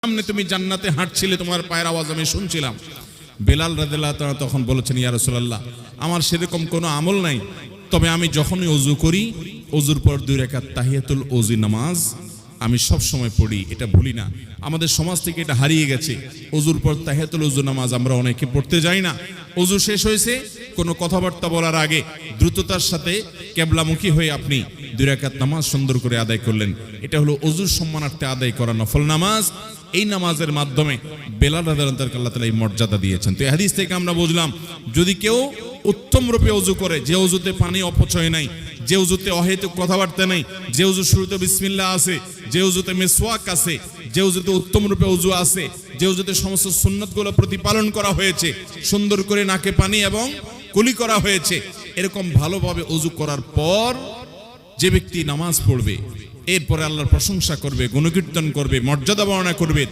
সামনে তুমি জান্নাতে হাঁটছিলে, তোমার পায়ের আওয়াজ আমি শুনছিলাম। বেলাল রাদিয়াল্লাহু তাআলা তখন বলেছেন, ইয়া রাসূলুল্লাহ, আমার সেরকম কোনো আমল নাই, তবে আমি যখনই ওযু করি, ওযুর পর 2 রাকাত তাহিয়াতুল ওযু নামাজ আমি সব সময় পড়ি, এটা ভুলি না। আমাদের সমাজ থেকে এটা হারিয়ে গেছে। ওযুর পর তাহিয়াতুল ওযু নামাজ আমরা অনেকে পড়তে যাই না। ওযু শেষ হয়েছে, কোনো কথাবার্তা বলার আগে দ্রুততার সাথে কিবলামুখী হয়ে আপনি 2 রাকাত নামাজ সুন্দর করে আদায় করলেন। এটা হলো ওযুর সম্মানার্থে আদায় করা নফল নামাজ। এই নামাজের মাধ্যমে বেলাল রাদিয়াল্লাহু তাআলা আল্লাহ তাআলা এই মর্যাদা দিয়েছেন। তো এই হাদিস থেকে আমরা বুঝলাম, যদি কেউ উত্তম রূপে ওযু করে, যে ওযুতে পানি অপচয় নাই, যে ওযুতে অহেতুক কথাবার্তা নাই, যে ওযুর শুরুতে বিসমিল্লাহ আছে, যে ওযুতে মিসওয়াক আছে, যে ওযুতে উত্তম রূপে ওযু আছে, যে ওযুতে সমস্ত সুন্নাতগুলো প্রতিপালন করা হয়েছে, সুন্দর করে নাকে পানি এবং কুলি করা হয়েছে, এরকম ভালোভাবে ওযু করার পর যে ব্যক্তি নামাজ পড়বে, এরপরে আল্লাহর প্রশংসা করবে, গুণকীর্তন করবে, মর্যাদা বর্ণনা করবে।